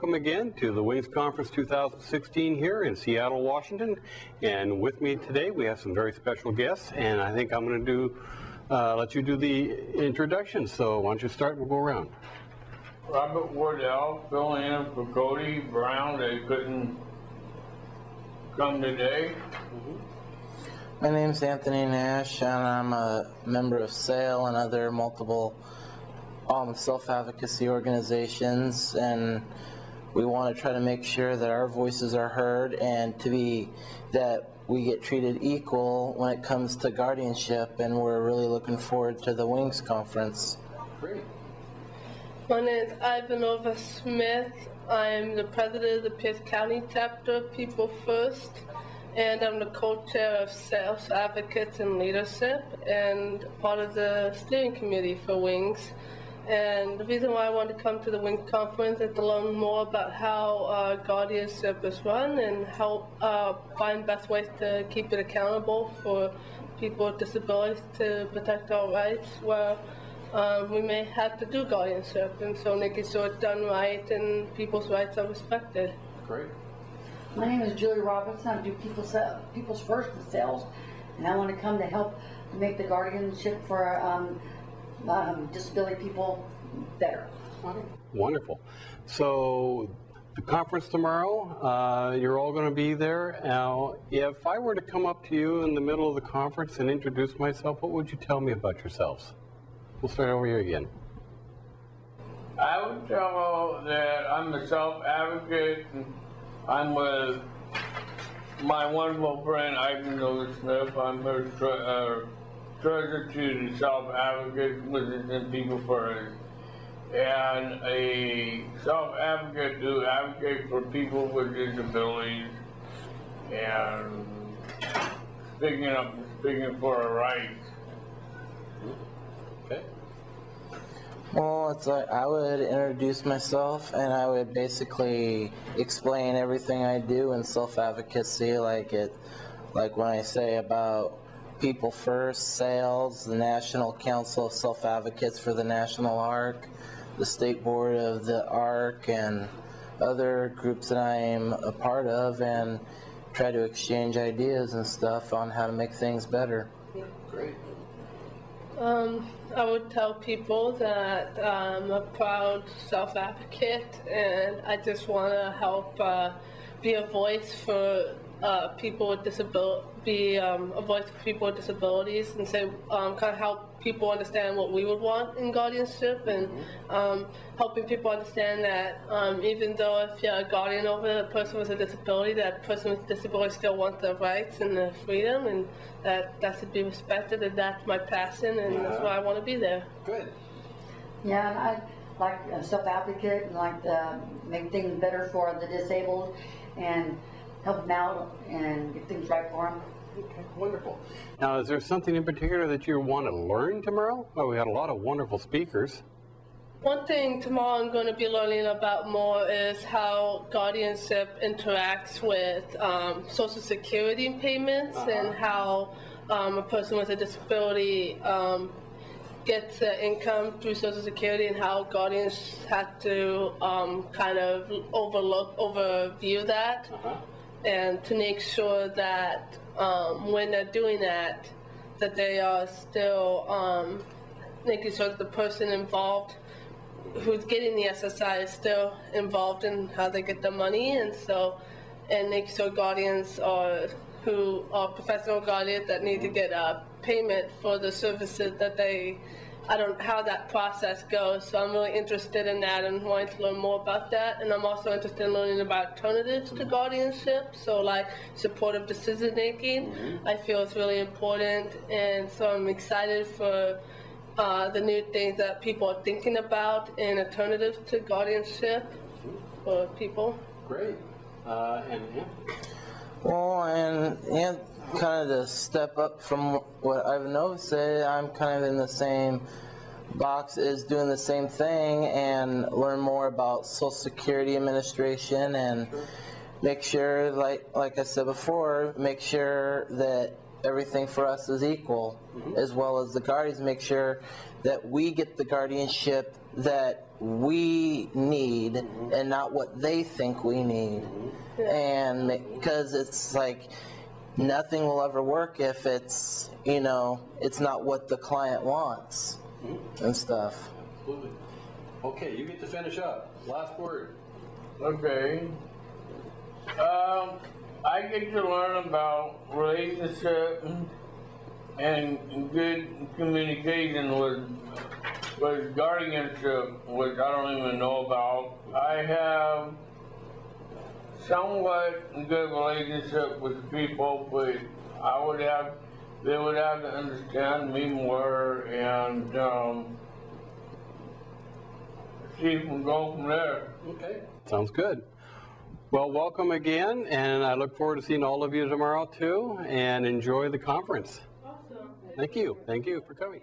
welcome again to the Wings Conference 2016 here in Seattle, Washington. And with me today we have some very special guests, and I think I'm going to let you do the introduction. So why don't you start, we'll go around. Robert Wardell, filling in for Cody Brown. They couldn't come today. My name's Anthony Nash, and I'm a member of SAIL and other multiple self-advocacy organizations, and we want to try to make sure that our voices are heard and that we get treated equal when it comes to guardianship, and we're really looking forward to the Wings Conference. Great. My name is Ivanova Smith. I'm the president of the Pierce County chapter of People First, and I'm the co-chair of Sales Advocates and Leadership and part of the steering committee for Wings. And the reason why I wanted to come to the Wings Conference is to learn more about how guardianship is run and how find best ways to keep it accountable for people with disabilities to protect our rights where we may have to do guardianship, and so making sure it's done right and people's rights are respected. Great. My name is Julie Robinson. I do People's First in Sales, and I want to come to help make the guardianship for disability people better. Wonderful. So the conference tomorrow, you're all going to be there. Now, if I were to come up to you in the middle of the conference and introduce myself, what would you tell me about yourselves? We'll start over here again. I would tell that I'm a self-advocate, and I'm with my wonderful friend Ivanova Smith. I'm her treasurer to the self-advocate within People First, and a self-advocate to advocate for people with disabilities and speaking for our rights. Okay. Well, it's like I would introduce myself, and I would basically explain everything I do in self-advocacy, like when I say about People First, SAILS, the National Council of Self-Advocates for the National ARC, the State Board of the ARC, and other groups that I'm a part of, and try to exchange ideas and stuff on how to make things better. Great. I would tell people that I'm a proud self-advocate, and I just want to help be a voice for people with disabilities, and say kind of help people understand what we would want in guardianship, and helping people understand that even though if you're a guardian over a person with a disability, that person with a disability still wants their rights and their freedom, and that should be respected, and that's my passion, and that's why I want to be there. Good. Yeah, and I like a self-advocate and like to make things better for the disabled and help them out and get things right for them. Okay, wonderful. Now, is there something in particular that you want to learn tomorrow? Well, we had a lot of wonderful speakers. One thing tomorrow I'm going to be learning about more is how guardianship interacts with Social Security payments, and how a person with a disability gets income through Social Security, and how guardians have to kind of overview that, and to make sure that when they're doing that, that they are still making sure that the person involved who's getting the SSI is still involved in how they get the money, and making sure guardians who are professional guardians that need to get a payment for the services that how that process goes. So I'm really interested in that and wanting to learn more about that. And I'm also interested in learning about alternatives to guardianship. So like supportive decision making, I feel is really important. And so I'm excited for the new things that people are thinking about in alternatives to guardianship for people. Great. And yeah. Well, and kind of to step up from what Ivanova said, I'm kind of in the same box as doing the same thing, and learn more about Social Security Administration, and make sure, like I said before, make sure that everything for us is equal, as well as the guardians, make sure that we get the guardianship that we need and not what they think we need. And because it's like nothing will ever work if it's, you know, it's not what the client wants and stuff. Absolutely. Okay, you get to finish up. Last word. Okay. I get to learn about relationship and good communication with guardianship, which I don't even know about. I have somewhat good relationship with people, but they would have to understand me more and see if we can go from there. Okay. Sounds good. Well, welcome again, and I look forward to seeing all of you tomorrow too, and enjoy the conference. Awesome. Thank you. Thank you for coming.